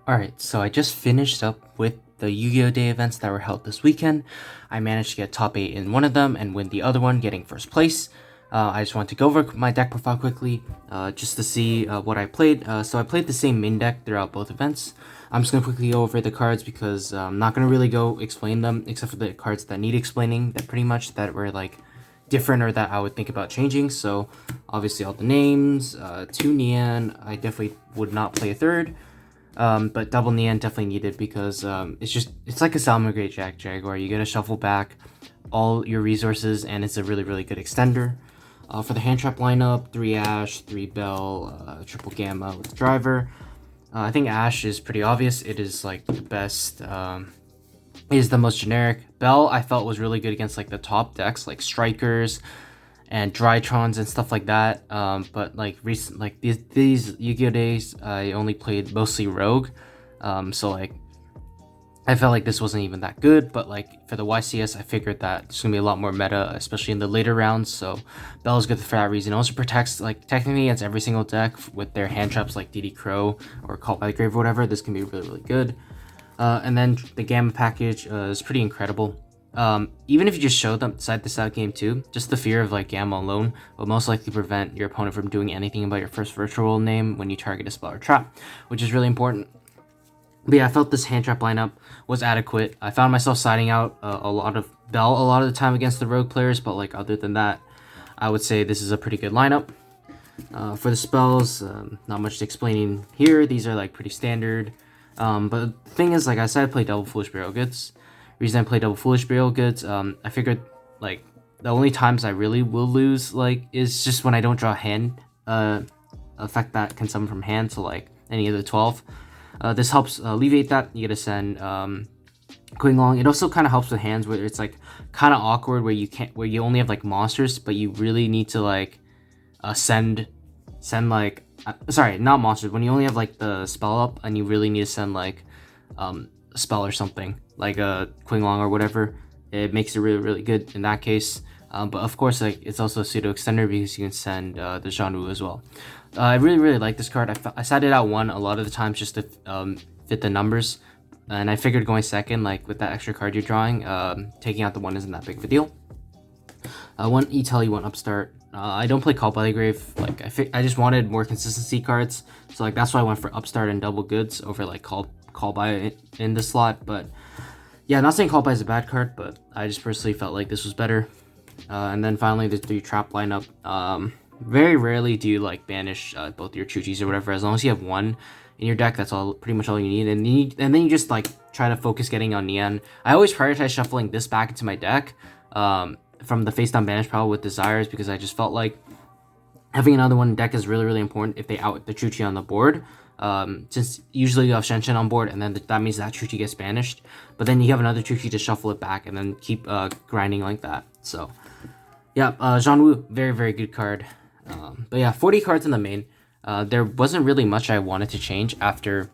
Alright, so I just finished up with the Yu-Gi-Oh! Day events that were held this weekend. I managed to get top 8 in one of them and win the other one, getting first place. I just want to go over my deck profile quickly, just to see what I played. So I played the same main deck throughout both events. I'm just going to quickly go over the cards because I'm not going to really go explain them, except for the cards that need explaining, that pretty much that were like different or that I would think about changing. So obviously all the names, 2 Nian, I definitely would not play a third. But double Nian definitely needed because it's like a Salmon Great Jaguar. You gotta shuffle back all your resources, and it's a really good extender. For the hand trap lineup, 3 Ash, 3 Bell, triple Gamma with driver. I think Ash is pretty obvious. It is like the best. It is the most generic. Bell I felt was really good against like the top decks like Strikers and Drytrons and stuff like that. But like these Yu-Gi-Oh days, I only played mostly Rogue. So like I felt like this wasn't even that good, but like for the YCS, I figured that it's gonna be a lot more meta, especially in the later rounds. So Bell is good for that reason. It also protects like technically against every single deck with their hand traps like DD Crow or Cult by the Grave or whatever. This can be really good. And then the Gamma package is pretty incredible. Even if you just show them side this out game too, just the fear of like Gamma alone will most likely prevent your opponent from doing anything about your first virtual name when you target a spell or trap, which is really important. But yeah, I felt this hand trap lineup was adequate. I found myself siding out a lot of Bell a lot of the time against the rogue players, but like other than that, I would say this is a pretty good lineup. For the spells, not much explaining here. These are like pretty standard. But the thing is, like I said, I play Double Foolish Burial Goods. Reason I play Double Foolish Burial Goods, I figured like the only times I really will lose like is just when I don't draw a hand effect that can summon from hand, so like any of the 12. This helps alleviate that. You gotta send Queen Long. It also kind of helps with hands where it's like kind of awkward where you only have like monsters, but you really need to like send like sorry, not monsters, when you only have like the spell up and you really need to send like a spell or something like a Queen Long or whatever. It makes it really good in that case. But of course, like it's also a pseudo extender because you can send the Zhanwu as well. I really like this card. I sat it out one a lot of the times just to fit the numbers, and I figured going second, like with that extra card you're drawing, taking out the one isn't that big of a deal. One E-Telly, one Upstart. I don't play Call by the Grave. Like I just wanted more consistency cards, so like that's why I went for Upstart and Double Goods over like Call by in this slot. But yeah, not saying Call by is a bad card, but I just personally felt like this was better. And then finally the 3 trap lineup. Very rarely do you like banish both your Chuchis or whatever. As long as you have one in your deck, that's pretty much all you need. And then you just like try to focus getting on Nian. I always prioritize shuffling this back into my deck from the face down banish pile with Desires, because I just felt like having another one in deck is really important if they out the Chuchi on the board. Since usually you have Shenshin on board, and then that means that Chuchi gets banished. But then you have another Chuchi to shuffle it back and then keep grinding like that. So yeah, Zhanwu, very good card. But yeah, 40 cards in the main. There wasn't really much I wanted to change after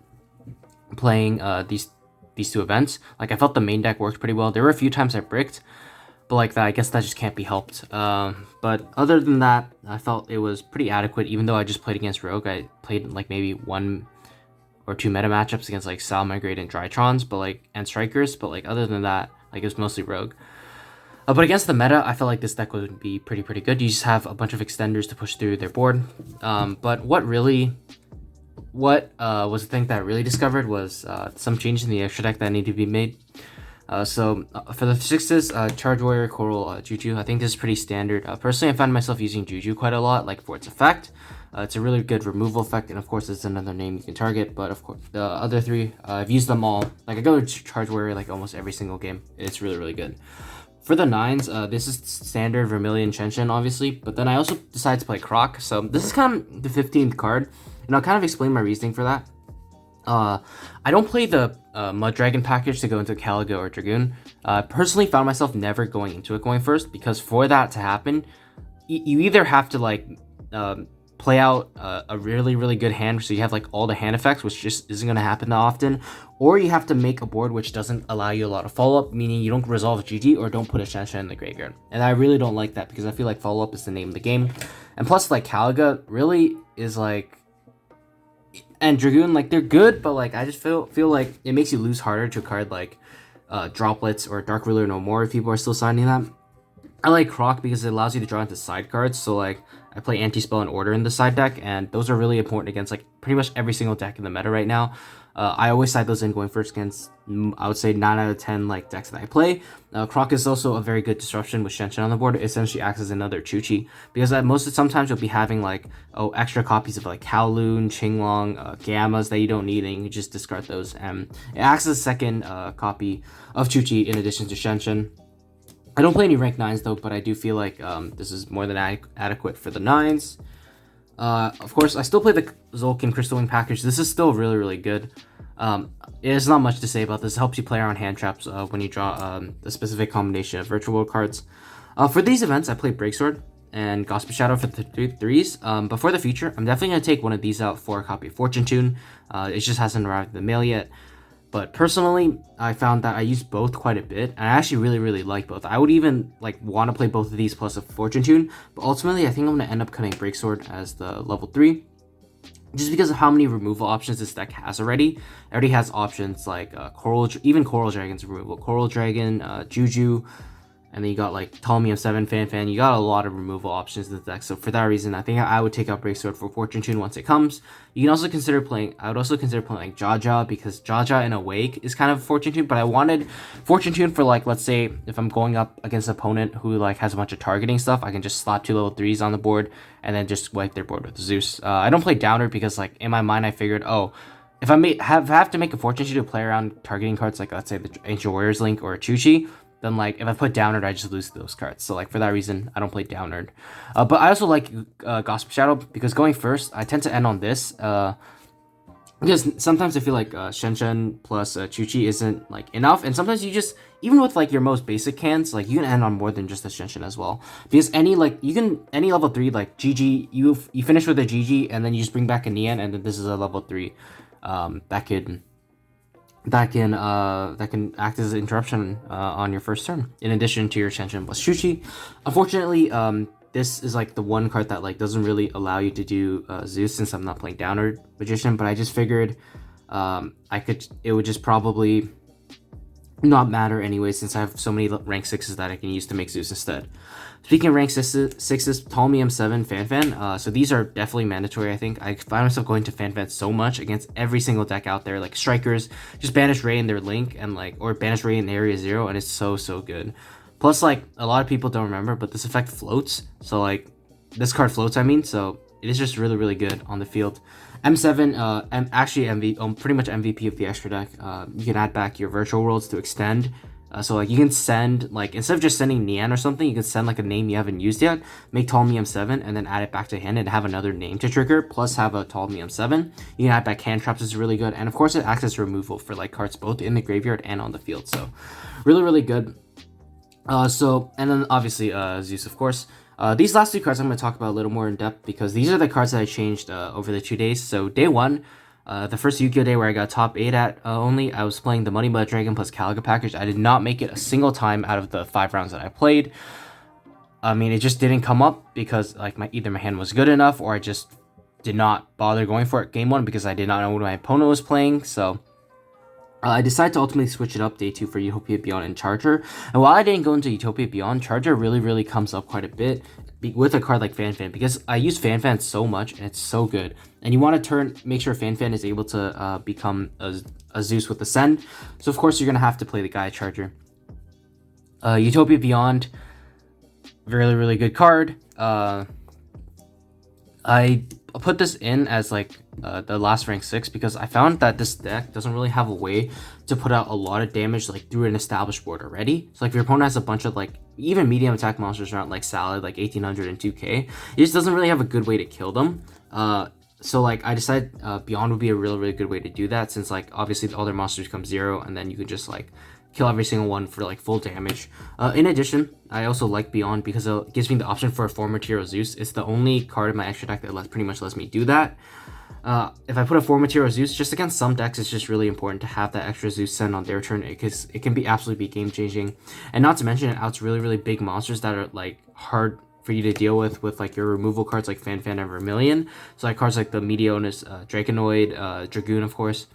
playing these 2 events. Like I felt the main deck worked pretty well. There were a few times I bricked, but like that, I guess that just can't be helped. But other than that, I felt it was pretty adequate. Even though I just played against Rogue, I played like maybe 1 or 2 meta matchups against like Sal Migrate and Drytrons, but like and Strikers. But like other than that, like it was mostly Rogue. But against the meta, I felt like this deck would be pretty good. You just have a bunch of extenders to push through their board. But what was the thing that I really discovered was some changes in the extra deck that need to be made. So for the 6s, Charge Warrior, Coral, Juju, I think this is pretty standard. Personally, I found myself using Juju quite a lot, like for its effect. It's a really good removal effect, and of course, it's another name you can target. But of course, the other 3, I've used them all. Like I go to Charge Warrior like almost every single game. It's really good. For the 9s, this is standard Vermilion Shenshin, obviously, but then I also decided to play Croc, so this is kind of the 15th card, and I'll kind of explain my reasoning for that. I don't play the Mud Dragon package to go into Caligo or Dragoon. Personally found myself never going into it going first, because for that to happen, you either have to like play out a really good hand, so you have like all the hand effects, which just isn't going to happen that often, or you have to make a board which doesn't allow you a lot of follow-up, meaning you don't resolve GG or don't put a Shanshan in the graveyard. And I really don't like that, because I feel like follow-up is the name of the game. And plus, like, Caliga really is like and Dragoon, like, they're good, but like I just feel like it makes you lose harder to a card like Droplets or Dark Ruler No More if people are still signing that. I like Croc because it allows you to draw into side cards, so like I play Anti-Spell and Order in the side deck, and those are really important against like pretty much every single deck in the meta right now. I always side those in going first against, I would say, 9 out of 10 like decks that I play. Croc is also a very good disruption with Shen on the board. It essentially acts as another Chuchi, because sometimes you'll be having like extra copies of like Kowloon, Qinglong, Gammas that you don't need, and you can just discard those. And it acts as a second copy of Chuchi in addition to Shen. I don't play any rank 9s though, but I do feel like this is more than adequate for the 9s. Of course, I still play the Zolkin Crystal Wing package. This is still really, really good. There's not much to say about this. It helps you play around hand traps when you draw a specific combination of Virtual World cards. For these events, I play Breaksword and Gospel Shadow for the 3s. But for the future, I'm definitely going to take one of these out for a copy of Fortune Tune. It just hasn't arrived in the mail yet. But personally, I found that I use both quite a bit, and I actually really, really like both. I would even like want to play both of these plus a Fortune Tune, but ultimately, I think I'm going to end up cutting Breaksword as the level 3, just because of how many removal options this deck has already. It already has options like even Coral Dragon's removal, Coral Dragon, Juju, and then you got like Ptolemy 7 Fan. You got a lot of removal options in the deck. So for that reason, I think I would take out Breaksword for Fortune Tune once it comes. You can also consider playing, I would also consider playing like Jaja, because Jaja in Awake is kind of Fortune Tune, but I wanted Fortune Tune for like, let's say if I'm going up against an opponent who like has a bunch of targeting stuff, I can just slap 2 level 3s on the board and then just wipe their board with Zeus. I don't play Downer because like in my mind I figured, oh, if I have to make a Fortune Tune to play around targeting cards like, let's say, the Ancient Warriors Link or a Chuchi, then like if I put Downerd, I just lose those cards. So like for that reason, I don't play Downerd. But I also like Gospel Shadow, because going first, I tend to end on this. Because sometimes I feel like Shen plus Chuchi isn't like enough, and sometimes you just, even with like your most basic cans, like you can end on more than just the Shen as well. Because any level 3 like GG, you finish with a GG and then you just bring back a Nian, and then this is a level 3 that can act as an interruption on your first turn, in addition to your Shen plus Chuchi. Unfortunately, this is like the one card that like doesn't really allow you to do Zeus, since I'm not playing Downer Magician, but I just figured it would just probably not matter anyway, since I have so many rank 6s that I can use to make Zeus instead. Speaking of rank 6s, Ptolemy 7 Fan. So these are definitely mandatory, I think. I find myself going to Fan so much against every single deck out there. Like Strikers, just banish Ray in their Link, and like, or banish Ray in Area 0, and it's so good. Plus, like, a lot of people don't remember, but this effect floats. So like, this card floats, I mean, so it is just really, really good on the field. M7, actually pretty much MVP of the extra deck. You can add back your Virtual Worlds to extend. So like you can send, like, instead of just sending Nian or something, you can send like a name you haven't used yet, make Ptolemy M7, and then add it back to hand and have another name to trigger, plus have a Ptolemy M7. You can add back hand traps, is really good, and of course it acts as removal for like cards both in the graveyard and on the field. So really, really good. And then obviously Zeus, of course. These last 2 cards I'm going to talk about a little more in depth, because these are the cards that I changed over the 2 days. So day 1, the first Yugioh day where I got top 8 at only, I was playing the Money Blood Dragon plus Caliga package. I did not make it a single time out of the 5 rounds that I played. I mean, it just didn't come up because like either my hand was good enough, or I just did not bother going for it game 1 because I did not know what my opponent was playing. So I decided to ultimately switch it up day 2 for Utopia Beyond and Charger. And while I didn't go into Utopia Beyond, Charger really, really comes up quite a bit with a card like Fan, because I use Fan so much and it's so good. And you want to make sure Fan is able to become a Zeus with Ascend. So of course you're going to have to play the Gaia Charger. Utopia Beyond, really, really good card. I put this in as like the last rank 6 because I found that this deck doesn't really have a way to put out a lot of damage like through an established board already. So like if your opponent has a bunch of like even medium attack monsters around like Salad, like 1800 and 2k, it just doesn't really have a good way to kill them. So like I decided Beyond would be a really, really good way to do that, since like obviously all their monsters come 0 and then you can just like kill every single one for like full damage. In addition, I also like Beyond because it gives me the option for a 4 Material Zeus. It's the only card in my extra deck that pretty much lets me do that. If I put a 4 Material Zeus, just against some decks, it's just really important to have that extra Zeus send on their turn, because it can be absolutely game changing. And not to mention, it outs really, really big monsters that are like hard for you to deal with like your removal cards like Fan and Vermilion. So like cards like the Meteonus, Draconoid, Dragoon, of course.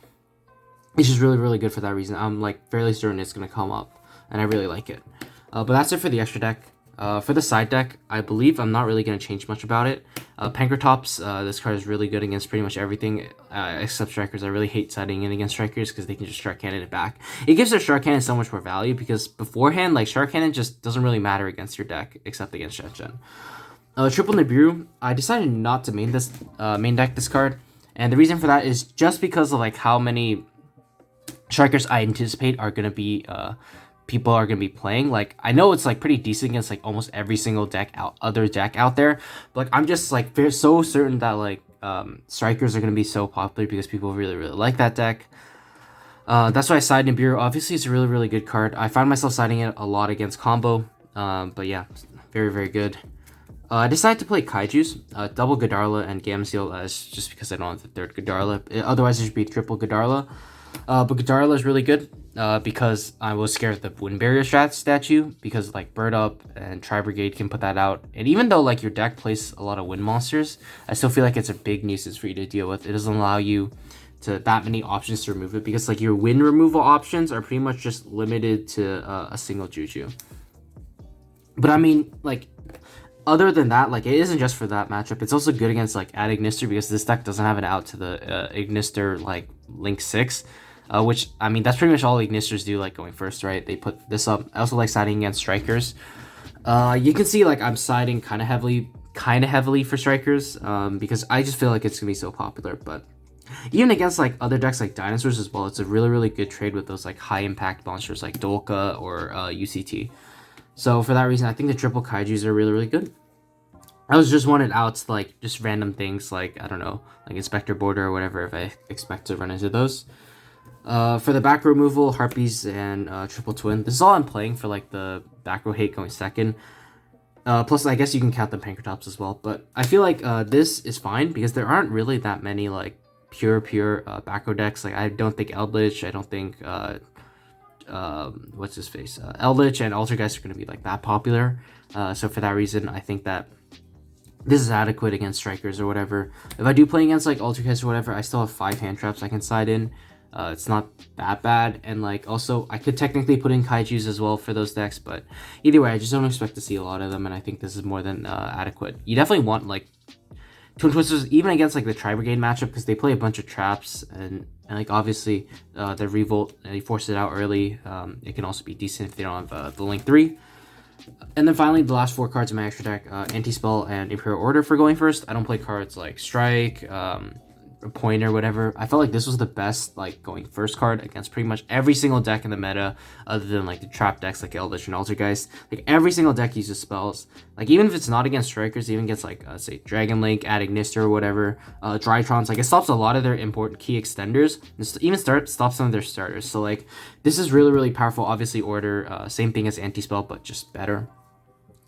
It's just really good for that reason. I'm like fairly certain it's gonna come up, and I really like it. But that's it for the extra deck. For the side deck, I believe I'm not really going to change much about it. Pankratops, this card is really good against pretty much everything except strikers. I really hate siding in against strikers because they can just shark cannon it back. It gives their shark cannon so much more value because beforehand, like shark cannon just doesn't really matter against your deck except against Shenzhen. Triple Nibiru, I decided not to main deck this card, and the reason for that is just because of like how many strikers I anticipate are going to be people are going to be playing. Like, I know it's like pretty decent against like almost every single other deck out there, but like I'm just like so certain that like strikers are going to be so popular because people really like that deck. That's why I sided Nibiru. Obviously it's a really good card. I find myself siding it a lot against combo, but yeah, very good. I decided to play Kaijus, double Godarla and Gamzeal, just because I don't have the third Godarla. Otherwise it should be triple Godarla. But Godarla is really good because I was scared of the Wind Barrier statue because like Bird Up and Tri Brigade can put that out. And even though like your deck plays a lot of wind monsters, I still feel like it's a big nuisance for you to deal with. It doesn't allow you to that many options to remove it because like your wind removal options are pretty much just limited to a single Juju. But I mean, like, other than that, like, it isn't just for that matchup. It's also good against like Ignister because this deck doesn't have an out to the Ignister like Link 6. Which, I mean, that's pretty much all Ignisters do, like, going first, right? They put this up. I also like siding against strikers. You can see, like, I'm siding kind of heavily for strikers, because I just feel like it's gonna be so popular. But even against, like, other decks like Dinosaurs as well, it's a really good trade with those, like, high-impact monsters like Dolka or UCT. So, for that reason, I think the triple Kaijus are really good. I was just wanted outs, like, just random things, like, I don't know, like Inspector Border or whatever, if I expect to run into those. For the back row removal, Harpies and Triple Twin. This is all I'm playing for like the back row hate going second. Plus, I guess you can count the Pankratops as well. But I feel like this is fine because there aren't really that many like pure back row decks. Like I don't think Eldritch, I don't think what's his face, Eldritch and Altergeist are going to be like that popular. So for that reason, I think that this is adequate against strikers or whatever. If I do play against like Altergeist or whatever, I still have 5 hand traps I can side in. It's not that bad, and like also I could technically put in Kaijus as well for those decks, but either way I just don't expect to see a lot of them, and I think this is more than adequate. You definitely want like Twin Twisters even against like the Tri Brigade matchup because they play a bunch of traps, and like obviously the Revolt, they force it out early. It can also be decent if they don't have the Link 3. And then finally, the last 4 cards in my extra deck, Anti-Spell and Imperial Order for going first. I don't play cards like Strike, Point or whatever. I felt like this was the best like going first card against pretty much every single deck in the meta other than like the trap decks like Eldritch and Altergeist. Like every single deck uses spells. Like even if it's not against strikers, even against like say Dragon Link, Ignister or whatever, Drytrons, like it stops a lot of their important key extenders. It even stops some of their starters. So like this is really powerful. Obviously Order, same thing as Anti-Spell but just better.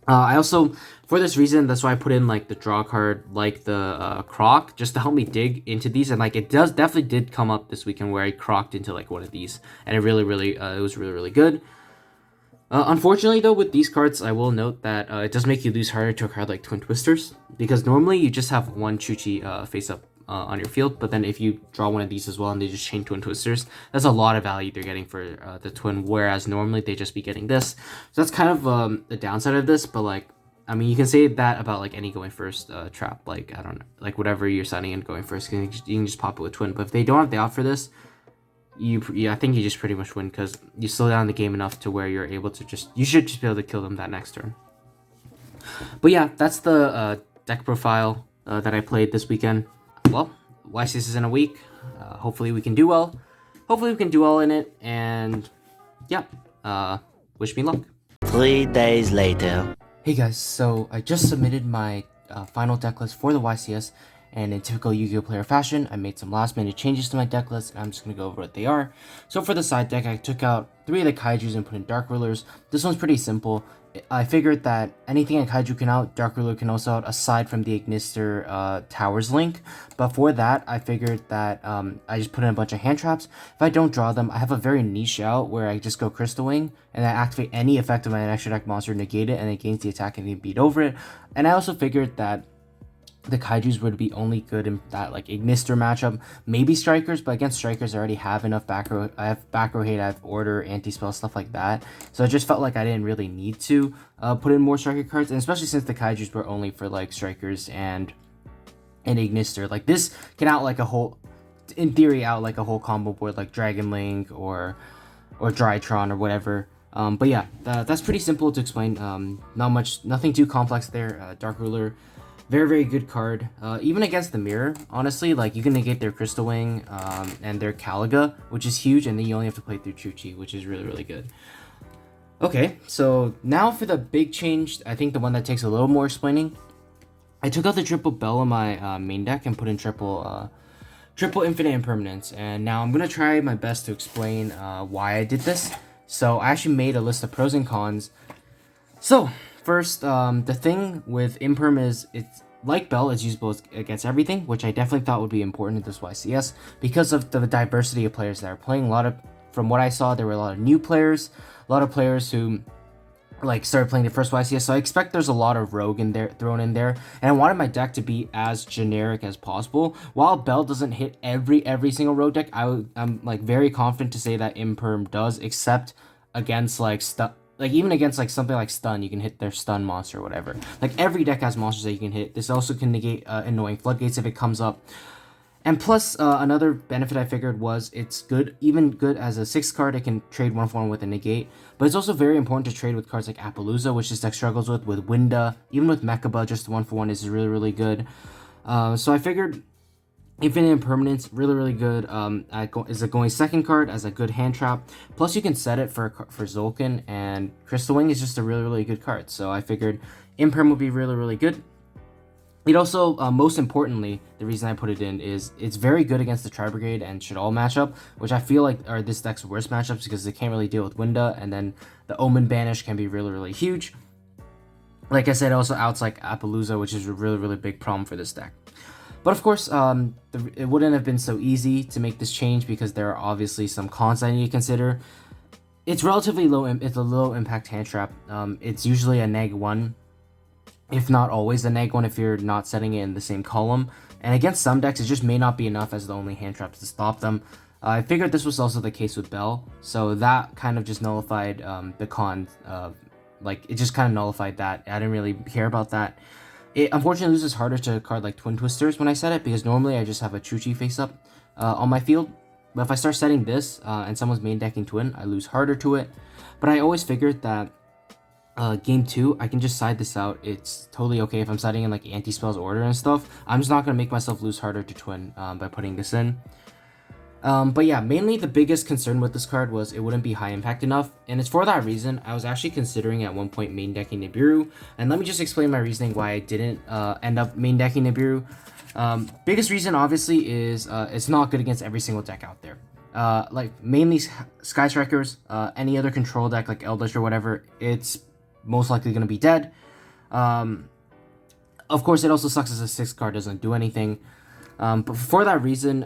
I also, for this reason, that's why I put in like the draw card, like the Croc, just to help me dig into these. And like it definitely did come up this weekend where I crocked into like one of these, and it it was really good. Unfortunately though, with these cards, I will note that it does make you lose harder to a card like Twin Twisters, because normally you just have one Chuchi face up on your field, but then if you draw one of these as well and they just chain Twin Twisters, that's a lot of value they're getting for the Twin, whereas normally they just be getting this. So that's kind of the downside of this, but like, I mean, you can say that about like any going first trap, like, I don't know, like whatever you're signing in going first, you can just pop it with Twin. But if they don't have the out for this, I think you just pretty much win because you slow down the game enough to where you're able to you should just be able to kill them that next turn. But yeah, that's the deck profile that I played this weekend. Well, YCS is in a week. Hopefully we can do well. Hopefully we can do well in it. And yeah, wish me luck. 3 days later. Hey guys, so I just submitted my final deck list for the YCS. and in typical Yu-Gi-Oh player fashion, I made some last minute changes to my deck list, and I'm just going to go over what they are. So for the side deck, I took out 3 of the Kaijus and put in Dark Rulers. This one's pretty simple. I figured that anything a Kaiju can out, Dark Ruler can also out, aside from the Ignister Towers link. But for that, I figured that I just put in a bunch of hand traps. If I don't draw them, I have a very niche out where I just go Crystal Wing, and I activate any effect of my extra deck monster, negate it, and it gains the attack and then beat over it. And I also figured that the Kaijus would be only good in that like Ignister matchup, maybe Strikers, but against Strikers I already have enough back row. I have back row hate, I have Order, anti-spell, stuff like that. So I just felt like I didn't really need to put in more Striker cards, and especially since the Kaijus were only for like Strikers and Ignister. Like this can out like a whole, in theory, out like a whole combo board like Dragon Link or Drytron or whatever. But yeah, that's pretty simple to explain. Nothing too complex there. Dark Ruler, very good card. Even against the Mirror, honestly, like you can negate their Crystal Wing and their Caliga, which is huge, and then you only have to play through Chuchi, which is really good. Okay, so now for the big change, I think the one that takes a little more explaining. I took out the triple Bell in my main deck and put in triple Infinite Impermanence, and now I'm gonna try my best to explain why I did this. So I actually made a list of pros and cons. So first, the thing with Imperm is it's like Bell, it's usable against everything, which I definitely thought would be important in this YCS because of the diversity of players that are playing. From what I saw, there were a lot of new players, a lot of players who like started playing the first YCS, so I expect there's a lot of rogue in there thrown in there, and I wanted my deck to be as generic as possible. While Bell doesn't hit every single rogue deck, I'm like very confident to say that Imperm does, except against like even against like something like Stun, you can hit their Stun monster or whatever. Like every deck has monsters that you can hit. This also can negate annoying Floodgates if it comes up. And plus, another benefit I figured was it's even good as a 6 card. It can trade 1/1 with a negate, but it's also very important to trade with cards like Appaloosa, which this deck struggles with Winda, even with Mechaba, just 1/1 is really good. So I figured Infinite Impermanence, really good. Is a going second card as a good hand trap. Plus, you can set it for Zolkin, and Crystal Wing is just a really good card. So I figured Imperm would be really good. It also, most importantly, the reason I put it in is it's very good against the Tri-Brigade and should all match up, which I feel like are this deck's worst matchups because they can't really deal with Winda, and then the Omen Banish can be really huge. Like I said, also outs like Appaloosa, which is a really big problem for this deck. But of course, it wouldn't have been so easy to make this change because there are obviously some cons I need to consider. It's relatively low. It's a low impact hand trap. It's usually a -1. If not always a -1 if you're not setting it in the same column. And against some decks, it just may not be enough as the only hand traps to stop them. I figured this was also the case with Bell, so that kind of just nullified the con. It just kind of nullified that. I didn't really care about that. It unfortunately loses harder to a card like Twin Twisters when I set it, because normally I just have a Chuchi face up on my field. But if I start setting this and someone's main decking Twin, I lose harder to it. But I always figured that game 2, I can just side this out. It's totally okay if I'm siding in like anti-spells Order and stuff. I'm just not going to make myself lose harder to Twin by putting this in. But yeah, mainly the biggest concern with this card was it wouldn't be high impact enough, and it's for that reason I was actually considering at one point main decking Nibiru, and let me just explain my reasoning why I didn't end up main decking Nibiru. Biggest reason obviously is it's not good against every single deck out there. Like mainly Sky Strikers, any other control deck like Eldritch or whatever, it's most likely going to be dead. Of course, it also sucks as a 6 card, doesn't do anything. But for that reason,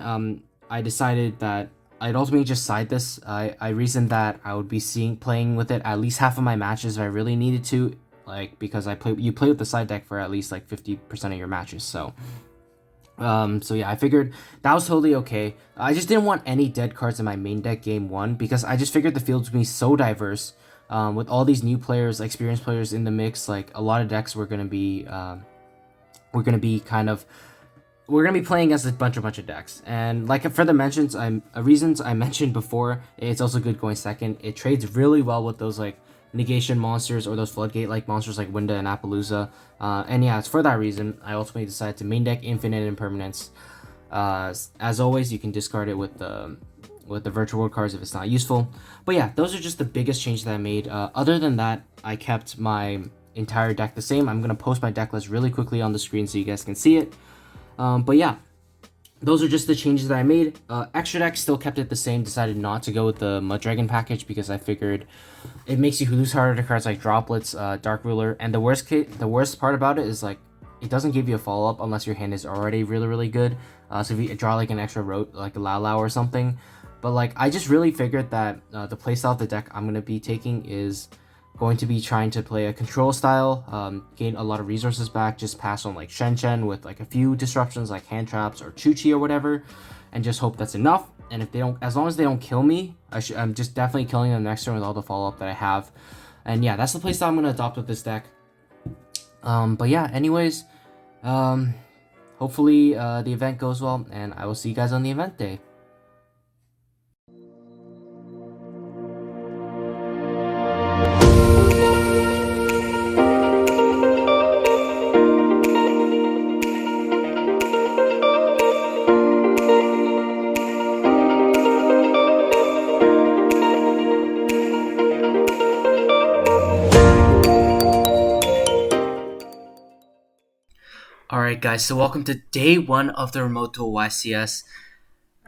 I decided that I'd ultimately just side this. I reasoned that I would be playing with it at least half of my matches if I really needed to, like because you play with the side deck for at least like 50% of your matches. So yeah, I figured that was totally okay. I just didn't want any dead cards in my main deck game 1 because I just figured the field would be so diverse. With all these new players, experienced players in the mix, like a lot of decks we're gonna be playing as a bunch of decks. And like for the reasons I mentioned before, it's also good going second. It trades really well with those like negation monsters or those floodgate like monsters like Winda and Appaloosa. And yeah, it's for that reason I ultimately decided to main deck Infinite Impermanence. As always, you can discard it with the virtual world cards if it's not useful. But yeah, those are just the biggest changes that I made. Other than that, I kept my entire deck the same. I'm going to post my deck list really quickly on the screen so you guys can see it. But yeah, those are just the changes that I made. Extra Deck still kept it the same. Decided not to go with the Mud Dragon package because I figured it makes you lose harder to cards like Droplets, Dark Ruler, and the worst part about it is like it doesn't give you a follow up unless your hand is already really good. So if you draw like an extra rote, like a Lao or something. But like I just really figured that the playstyle of the deck I'm gonna be taking is going to be trying to play a control style, gain a lot of resources back, just pass on like Shen with like a few disruptions like hand traps or Chuchi or whatever, and just hope that's enough. And if they don't, as long as they don't kill me, I'm just definitely killing them next turn with all the follow up that I have. And yeah, that's the playstyle I'm gonna adopt with this deck. But yeah, anyways, hopefully the event goes well, and I will see you guys on the event day. Alright guys, so welcome to day 1 of the remote duel YCS,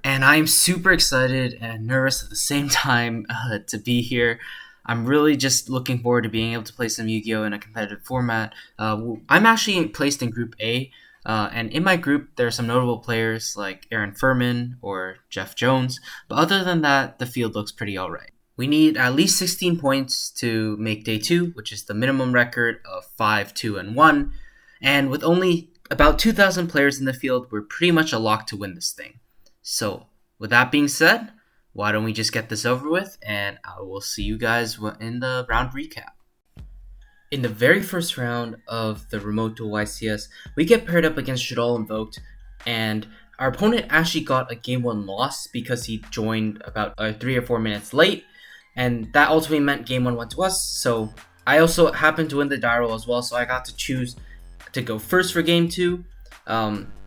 and I'm super excited and nervous at the same time to be here. I'm really just looking forward to being able to play some Yu-Gi-Oh! In a competitive format. I'm actually placed in Group A, and in my group there are some notable players like Aaron Furman or Jeff Jones, but other than that, the field looks pretty alright. We need at least 16 points to make day 2, which is the minimum record of 5, 2, and 1, and with only about 2,000 players in the field, we're pretty much a lock to win this thing. So, with that being said, why don't we just get this over with, and I will see you guys in the round recap. In the very first round of the remote duel YCS, we get paired up against Shadol Invoked, and our opponent actually got a game 1 loss because he joined about 3 or 4 minutes late, and that ultimately meant game 1 went to us. So I also happened to win the die roll as well, so I got to choose to go first for game 2.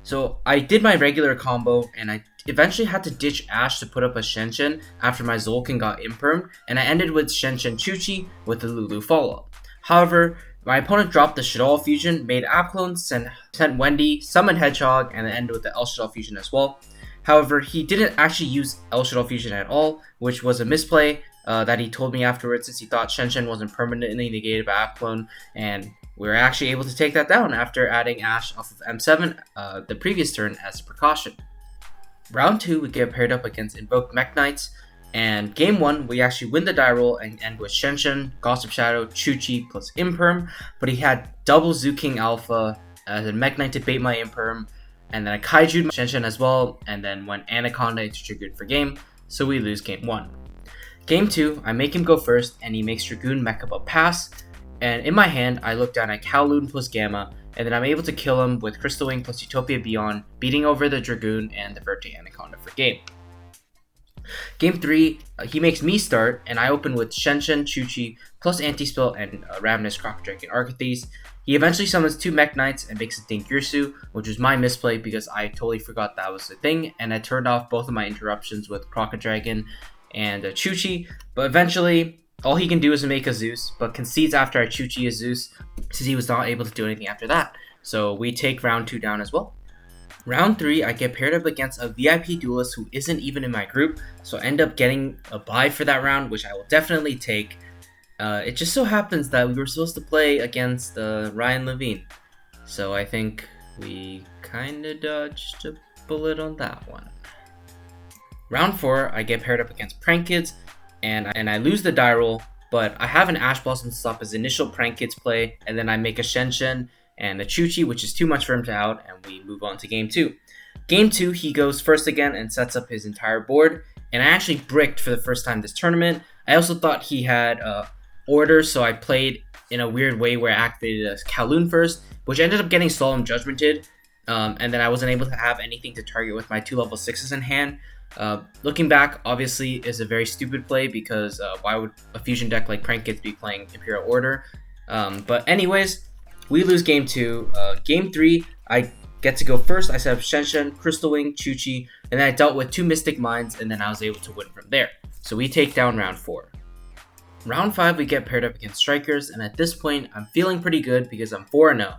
So I did my regular combo, and I eventually had to ditch Ash to put up a Shen after my Zolkin got impermed, and I ended with Shen Chuchi with the Lulu follow-up. However, my opponent dropped the Shadol fusion, made app clones, sent Wendy, summoned Hedgehog, and then ended with the El Shadol fusion as well. However, he didn't actually use El Shadol fusion at all, which was a misplay that he told me afterwards, since he thought Shen wasn't permanently negated by app clone, and we were actually able to take that down after adding Ash off of M7 the previous turn as a precaution. Round 2, we get paired up against Invoked Mech Knights, and game 1, we actually win the die roll and end with Shen, Gossip Shadow, Chuchi plus Imperm, but he had double Zoo King Alpha as a Mech Knight to bait my Imperm, and then I Kaiju'd Shen as well, and then went Anaconda into Triggered for game, so we lose game 1. Game 2, I make him go first, and he makes Dragoon Mech up a pass, and in my hand, I look down at Kowloon plus Gamma, and then I'm able to kill him with Crystal Wing plus Utopia Beyond, beating over the Dragoon and the Verte Anaconda for game. Game 3, he makes me start, and I open with Shen, Chuchi, plus Anti-Spell and Ravenous Crocodile Dragon Archithes. He eventually summons 2 Mech Knights and makes a Dingirsu, which was my misplay because I totally forgot that was a thing, and I turned off both of my interruptions with Crocodile Dragon and Chuchi, but eventually all he can do is make a Zeus, but concedes after I Chuchi a Zeus, since he was not able to do anything after that. So we take round 2 down as well. Round 3, I get paired up against a VIP duelist who isn't even in my group, so I end up getting a bye for that round, which I will definitely take. It just so happens that we were supposed to play against Ryan Levine, so I think we kinda dodged a bullet on that one. Round 4, I get paired up against Prank Kids, and I lose the die roll, but I have an Ash Blossom to stop his initial Prank Kids play, and then I make a Shen and a Chuchi, which is too much for him to out, and we move on to game 2. Game 2, he goes first again and sets up his entire board, and I actually bricked for the first time this tournament. I also thought he had Order, so I played in a weird way where I activated a Kowloon first, which ended up getting Solemn Judgmented, and then I wasn't able to have anything to target with my 2 level 6s in hand. Looking back, obviously, is a very stupid play because why would a fusion deck like Prank Kids be playing Imperial Order? But anyways, we lose game 2. Game 3, I get to go first. I set up Shen, Crystal Wing, Chuchi, and then I dealt with 2 Mystic Minds, and then I was able to win from there. So we take down round 4. Round 5, we get paired up against Strikers, and at this point, I'm feeling pretty good because I'm 4-0.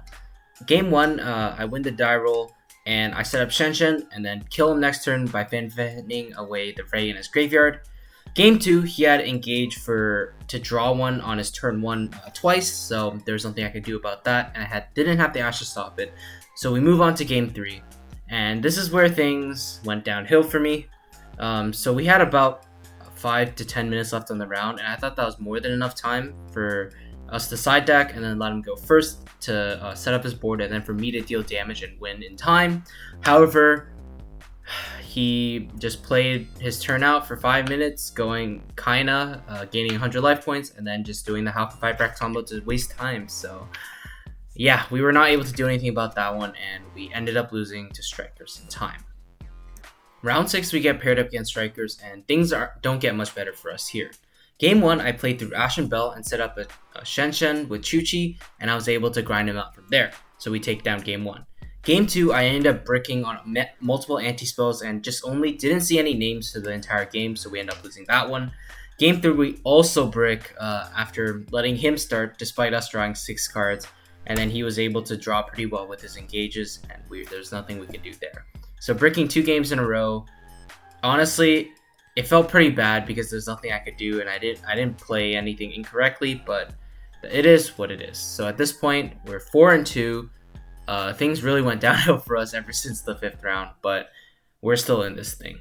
Game 1, I win the die roll, and I set up Shenshen and then kill him next turn by fanning away the Ray in his graveyard. Game 2, he had engage to draw one on his turn 1 twice, so there's nothing I could do about that, and I didn't have the Ash to stop it. So we move on to Game 3, and this is where things went downhill for me. So we had about 5 to 10 minutes left on the round, and I thought that was more than enough time for us to side deck and then let him go first to set up his board, and then for me to deal damage and win in time. However, he just played his turn out for 5 minutes, going kinda, gaining 100 life points, and then just doing the half of 5 bracket combo to waste time. So yeah, we were not able to do anything about that one, and we ended up losing to Strikers in time. Round 6, we get paired up against Strikers, and things don't get much better for us here. Game 1, I played through Ashen Bell and set up a Shenshen with Chuchi, and I was able to grind him out from there. So we take down Game 1. Game 2, I ended up bricking on multiple anti-spells and just didn't see any names for the entire game, so we ended up losing that one. Game 3, we also brick after letting him start, despite us drawing 6 cards, and then he was able to draw pretty well with his engages, and there's nothing we could do there. So bricking 2 games in a row, honestly, it felt pretty bad because there's nothing I could do, and I didn't play anything incorrectly, but it is what it is. So at this point, we're 4-2. Things really went downhill for us ever since the 5th round, but we're still in this thing.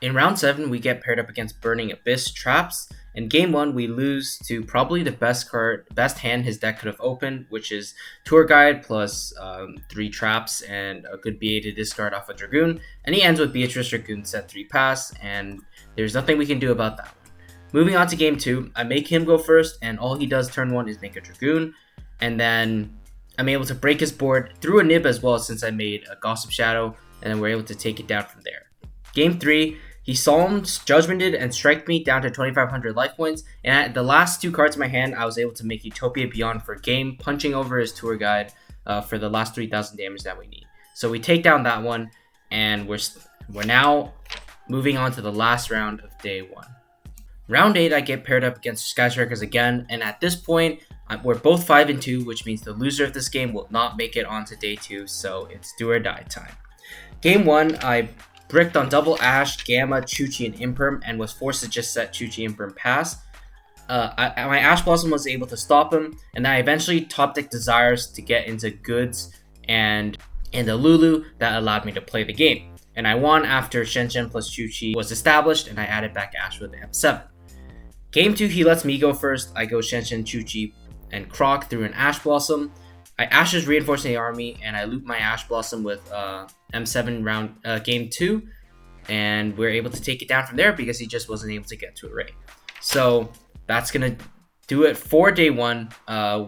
In round 7, we get paired up against Burning Abyss Traps. In game 1, we lose to probably the best hand his deck could have opened, which is Tour Guide plus 3 traps and a good BA to discard off a Dragoon. And he ends with Beatrice Dragoon set 3 pass, and there's nothing we can do about that one. Moving on to game 2, I make him go first, and all he does turn 1 is make a Dragoon, and then I'm able to break his board through a nib as well, since I made a Gossip Shadow, and then we're able to take it down from there. Game 3, he Psalms, Judgmented, and striked me down to 2,500 life points, and at the last 2 cards in my hand, I was able to make Utopia Beyond for game, punching over his Tour Guide for the last 3,000 damage that we need. So we take down that one, and we're now moving on to the last round of day 1. Round 8, I get paired up against Sky Strikers again, and at this point, we're both 5-2, which means the loser of this game will not make it onto day 2, so it's do or die time. Game 1, I bricked on double Ash, Gamma, Chuchi, and Imperm, and was forced to just set Chuchi Imperm pass. My Ash Blossom was able to stop him, and I eventually top decked Desires to get into Goods and the Lulu that allowed me to play the game. And I won after Shenshen plus Chuchi was established, and I added back Ash with M7. Game 2, he lets me go first. I go Shenshen, Chuchi, and Croc through an Ash Blossom. I Ashes reinforcing the army, and I loop my Ash Blossom with M7 game 2, and we're able to take it down from there because he just wasn't able to get to a Ray. So that's gonna do it for day 1.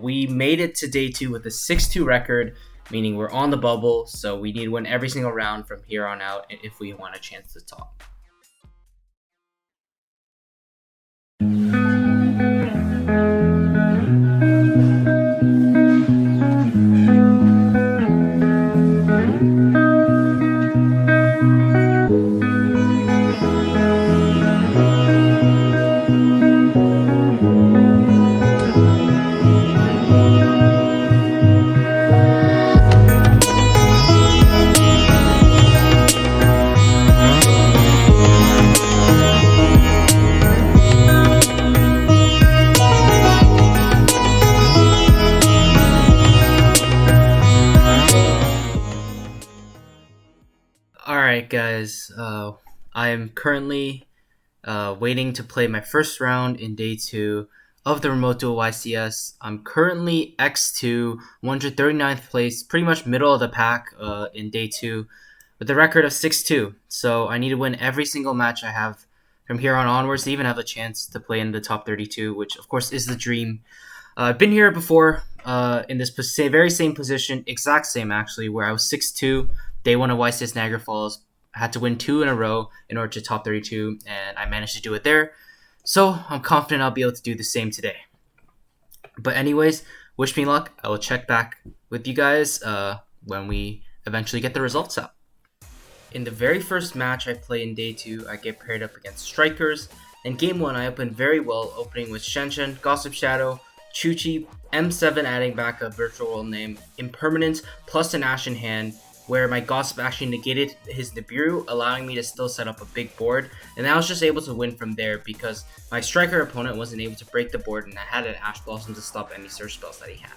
We made it to day 2 with a 6-2 record, meaning we're on the bubble, so we need to win every single round from here on out if we want a chance to top. Alright guys, I am currently waiting to play my first round in day 2 of the Remote Duel YCS. I'm currently X2, 139th place, pretty much middle of the pack in day 2 with a record of 6-2. So I need to win every single match I have from here on onwards to even have a chance to play in the top 32, which of course is the dream. I've been here before in this very same position, exact same actually, where I was 6-2. Day 1 of YCS Niagara Falls. I had to win 2 in a row in order to top 32, and I managed to do it there. So I'm confident I'll be able to do the same today. But anyways, wish me luck. I will check back with you guys when we eventually get the results out. In the very first match I play in day 2, I get paired up against Strikers. In game 1, I opened very well, opening with Shenshen, Gossip Shadow, Chuchi, M7 adding back a virtual world name, Impermanence, plus an Ash in hand, where my Gossip actually negated his Nibiru, allowing me to still set up a big board, and I was just able to win from there because my striker opponent wasn't able to break the board, and I had an Ash Blossom to stop any search spells that he had.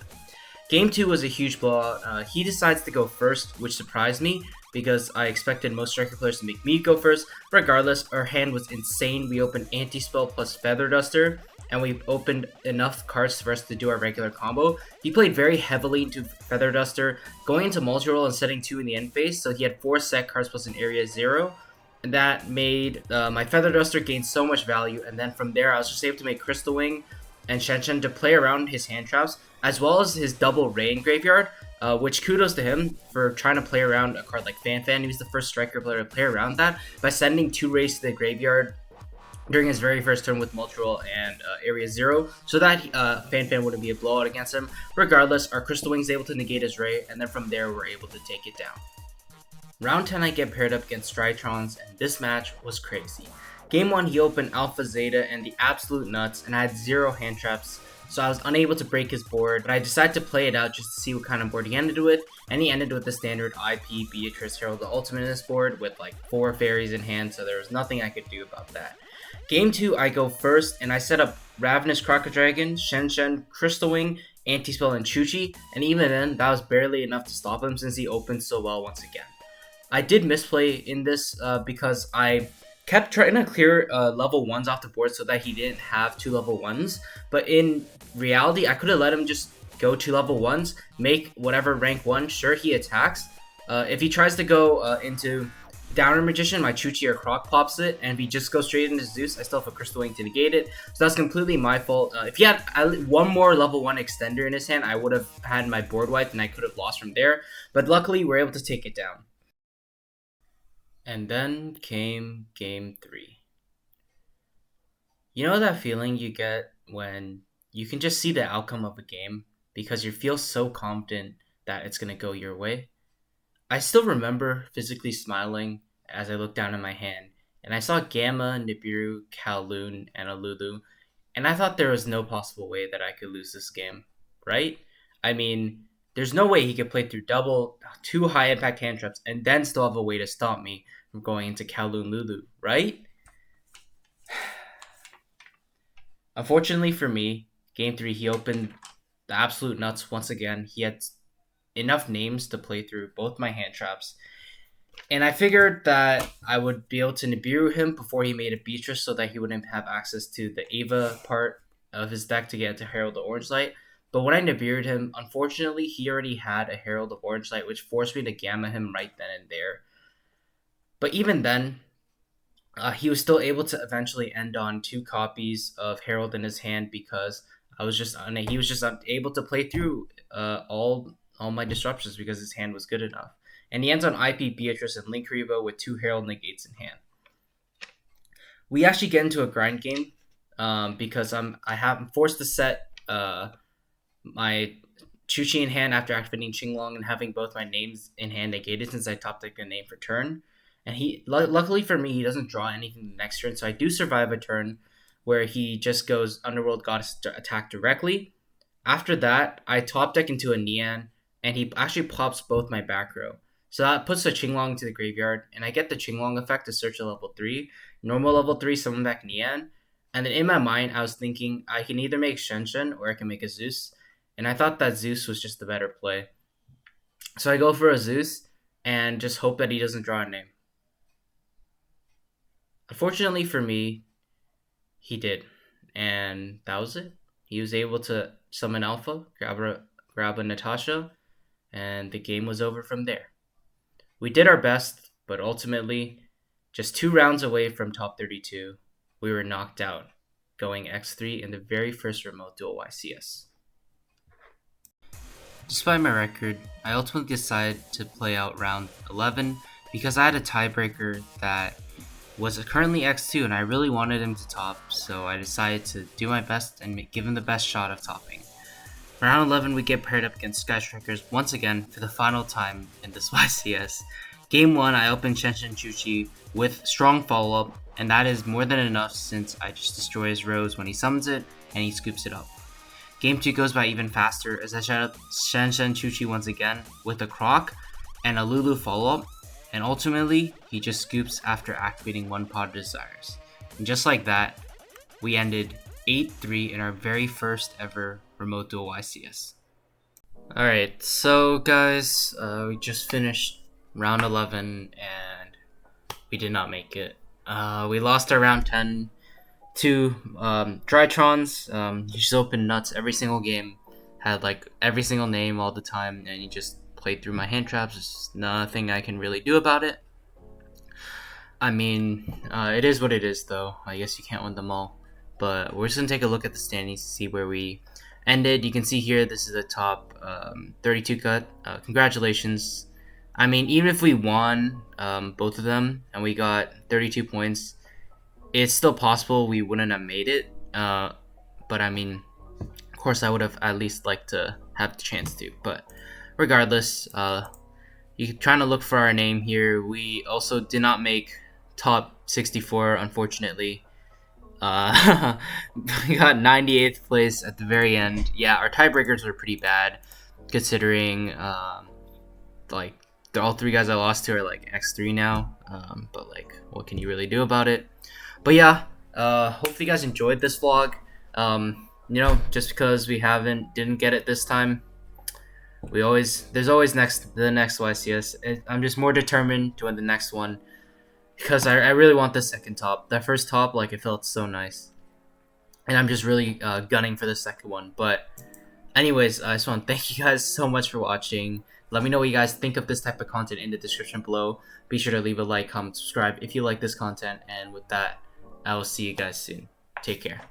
Game 2 was a huge blowout. He decides to go first, which surprised me because I expected most striker players to make me go first. Regardless, our hand was insane. We opened Anti-Spell plus Feather Duster, and we opened enough cards for us to do our regular combo. He played very heavily into Feather Duster, going into multi-roll and setting 2 in the end phase, so he had 4 set cards plus an area 0. And that made my Feather Duster gain so much value, and then from there I was just able to make Crystal Wing and Shen to play around his hand traps, as well as his double Rain Graveyard, which kudos to him for trying to play around a card like Fan. He was the first striker player to play around that by sending 2 Rays to the graveyard during his very first turn with Multi-Roll and Area 0, so that Fan wouldn't be a blowout against him. Regardless, our Crystal Wing is able to negate his Ray, and then from there we're able to take it down. Round 10 I get paired up against Strytrons, and this match was crazy. Game 1 he opened Alpha Zeta and the absolute nuts, and I had 0 hand traps, so I was unable to break his board, but I decided to play it out just to see what kind of board he ended with, and he ended with the standard IP Beatrice Herald the Ultimate in this board with like 4 fairies in hand, so there was nothing I could do about that. Game 2 I go first, and I set up Ravenous Crocodile, Shen, Crystal Wing, Anti-Spell, and Chuchi, and even then that was barely enough to stop him since he opened so well once again. I did misplay in this because I kept trying to clear level 1s off the board so that he didn't have 2 level 1s, but in reality I could have let him just go 2 level 1s, make whatever rank 1, sure he attacks. If he tries to go into Downer Magician, my Chuchi or Croc pops it, and if he just goes straight into Zeus, I still have a Crystal Wing to negate it, so that's completely my fault. If he had one more level 1 extender in his hand, I would have had my board wiped and I could have lost from there, but luckily we're able to take it down. And then came Game 3. You know that feeling you get when you can just see the outcome of a game because you feel so confident that it's going to go your way? I still remember physically smiling as I looked down at my hand, and I saw Gamma, Nibiru, Kowloon, and Alulu, and I thought there was no possible way that I could lose this game, right? I mean, there's no way he could play through 2 high impact hand traps and then still have a way to stop me from going into Kowloon Lulu, right? Unfortunately for me, Game 3 he opened the absolute nuts once again. He had enough names to play through both my hand traps, and I figured that I would be able to Nibiru him before he made a Beatrice so that he wouldn't have access to the Ava part of his deck to get to Herald the Orange Light. But when I Nibiru'd him, unfortunately, he already had a Herald of Orange Light, which forced me to Gamma him right then and there. But even then, he was still able to eventually end on 2 copies of Herald in his hand because he was just unable to play through all my disruptions because his hand was good enough. And he ends on IP Beatrice and Link Revo with 2 Herald Negates in hand. We actually get into a grind game because I'm forced to set my Chuchi in hand after activating Qinglong and having both my names in hand negated since I top decked a name for turn. And luckily for me, he doesn't draw anything the next turn, so I do survive a turn where he just goes Underworld Goddess to attack directly. After that, I top deck into a Nian, and he actually pops both my back row. So that puts the Qinglong into the graveyard, and I get the Qinglong effect to search a level 3, normal level 3, summon back Nian. And then in my mind, I was thinking I can either make Shen or I can make a Zeus, and I thought that Zeus was just the better play. So I go for a Zeus, and just hope that he doesn't draw a name. Unfortunately for me, he did, and that was it. He was able to summon Alpha, grab a Natasha, and the game was over from there. We did our best, but ultimately, just 2 rounds away from top 32, we were knocked out, going X3 in the very first remote DUEL YCS. Despite my record, I ultimately decided to play out round 11 because I had a tiebreaker that was currently X2 and I really wanted him to top, so I decided to do my best and give him the best shot of topping. For round 11, we get paired up against Sky Strikers once again for the final time in this YCS. Game 1, I opened Shen Chuchi with strong follow-up, and that is more than enough since I just destroy his Rose when he summons it and he scoops it up. Game 2 goes by even faster as I shut up Shen Chuchi once again with a Croc, and a Lulu follow-up, and ultimately, he just scoops after activating one Pot of Desires. And just like that, we ended 8-3 in our very first ever remote duel YCS. Alright, so guys, we just finished round 11 and we did not make it. We lost our round 10 to Drytrons. He just opened nuts every single game, had like every single name all the time, and he just played through my hand traps. There's nothing I can really do about it. I mean, it is what it is though. I guess you can't win them all. But we're just going to take a look at the standings to see where we ended. You can see here, this is the top 32 cut. Congratulations. I mean, even if we won both of them and we got 32 points, it's still possible we wouldn't have made it. But I mean, of course, I would have at least liked to have the chance to. But regardless, you're trying to look for our name here. We also did not make top 64, unfortunately. We got 98th place at the very end. Yeah, our tiebreakers were pretty bad, considering like all three guys I lost to are like X3 now. But like, what can you really do about it? But yeah, hopefully you guys enjoyed this vlog. You know, just because we didn't get it this time, there's always the next YCS. I'm just more determined to win the next one. Because I really want the second top. That first top, like, it felt so nice. And I'm just really gunning for the second one. But anyways, I just want to thank you guys so much for watching. Let me know what you guys think of this type of content in the description below. Be sure to leave a like, comment, subscribe if you like this content. And with that, I will see you guys soon. Take care.